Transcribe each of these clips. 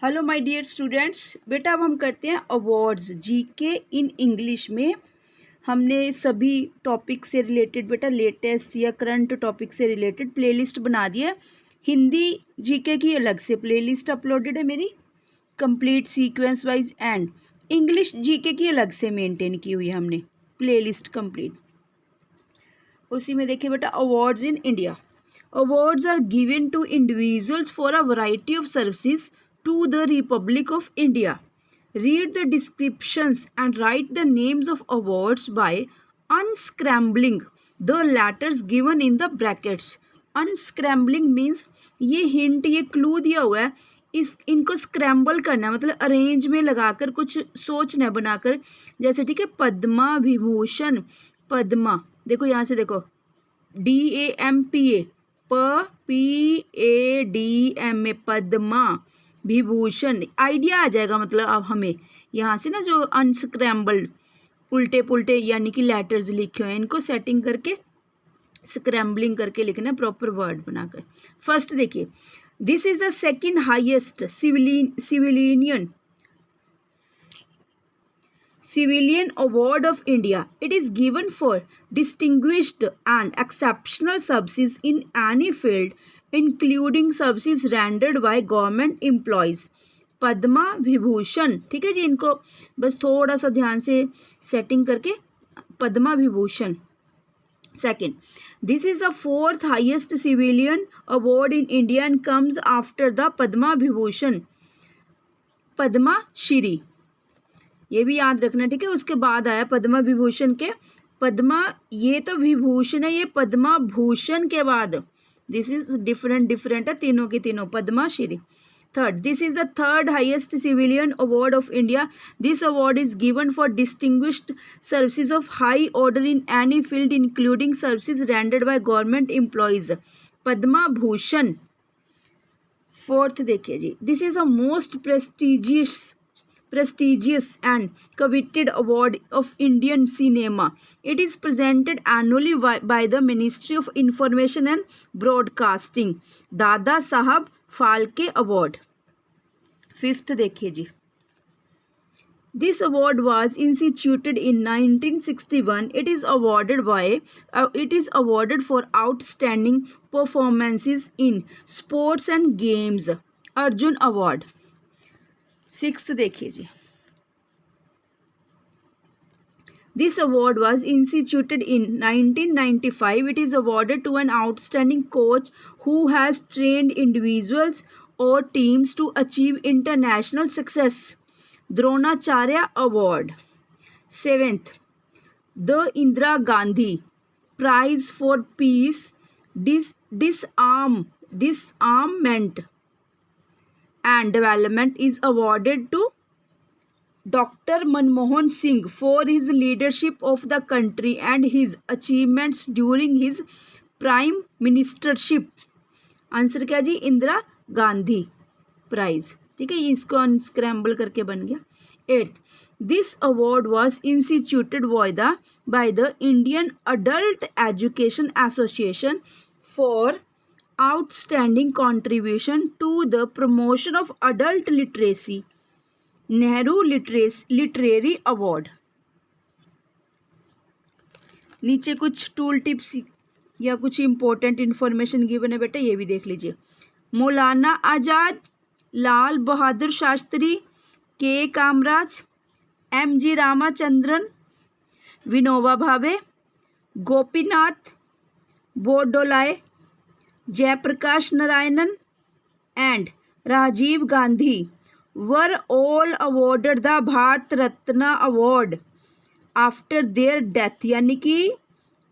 Hello my dear students, बेटा अब हम करते हैं अवार्ड्स जीके इन इंग्लिश में। हमने सभी टॉपिक से रिलेटेड बेटा लेटेस्ट या करंट टॉपिक से रिलेटेड प्लेलिस्ट बना दी है। हिंदी जीके की अलग से प्लेलिस्ट अपलोडेड है मेरी, complete sequence wise, and English GK की अलग से मेंटेन की हुई है हमने प्लेलिस्ट कंप्लीट। उसी में देखिए बेटा awards in India. Awards are given to individuals for a variety of services to the Republic of India. Read the descriptions and write the names of awards by unscrambling the letters given in the brackets. Unscrambling means ये hint, ये clue दिया हुआ है, इनको scramble करना मतलब arrange में लगाकर कुछ सोचना बनाकर। जैसे ठीक है, पद्मा विभूषण, पद्मा, देखो यहाँ से देखो DAMPA, PADMA, Padma Vibhushan, idea आ जाएगा। मतलब अब हमें यहाँ से ना जो अनस्क्रैम्बल्ड उल्टे पुल्टे यानी कि लेटर्स लिखे हुए हैं, इनको सेटिंग करके स्क्रैम्बलिंग करके लिखना है प्रॉपर वर्ड बनाकर। फर्स्ट देखिए, this is the second highest Civilian Award of India. It is given for distinguished and exceptional services in any field, including services rendered by government employees. Padma Vibhushan, ठीक है जी, इनको बस थोड़ा सा ध्यान से सेटिंग करके Padma Vibhushan. Second, this is the fourth highest civilian award in India and comes after the Padma Vibhushan, Padma Shri. ये भी याद रखना, ठीक है। उसके बाद आया पद्मा विभूषण के, पद्मा ये तो विभूषण है, ये पद्मा भूषण के बाद, दिस इज डिफरेंट है तीनों की तीनों, Padma Shri. Third, this is the third highest civilian award of India. This award is given for distinguished services of high order in any field including services rendered by government employees, Padma Bhushan. Fourth देखिए जी, this is the most prestigious and coveted award of Indian cinema. It is presented annually by the Ministry of Information and Broadcasting, Dada Sahab Phalke Award. Fifth देखिए जी, this award was instituted in 1961. It is awarded for outstanding performances in sports and games, Arjun Award. Sixth देखिए जी, this award was instituted in 1995. It is awarded to an outstanding coach who has trained individuals और teams to achieve international success, Dronacharya award. Seventh, the Indira Gandhi prize for peace disarmament and development is awarded to Dr. Manmohan Singh for his leadership of the country and his achievements during his prime ministership. Answer क्या जी, Indira Gandhi prize, ठीक है। इसको unscramble करके बन गया। Eighth, this award was instituted by the Indian Adult Education Association for outstanding contribution to the promotion of adult literacy, Nehru Literary Award. नीचे कुछ tool tips या कुछ इम्पोर्टेंट इन्फॉर्मेशन गिवन है बेटा, ये भी देख लीजिए। मौलाना आज़ाद, लाल बहादुर शास्त्री, के Kamaraj, MG Ramachandran, Vinoba Bhave, Gopinath बोरडोलाय, Jayaprakash Narayanan and Rajiv Gandhi were all awarded the Bharat Ratna Award after their death. यानी कि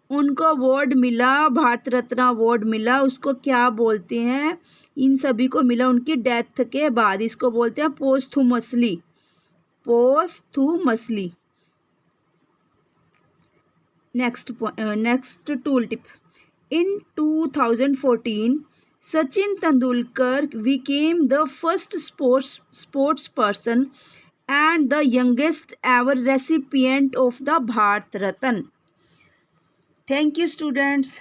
उनको अवार्ड मिला, भारत रत्न अवार्ड मिला, उसको क्या बोलते हैं, इन सभी को मिला उनकी डेथ के बाद, इसको बोलते हैं posthumously. Next tool tip, in 2014 Sachin Tendulkar became the first sports person and the youngest ever recipient of the Bharat Ratna. Thank you students.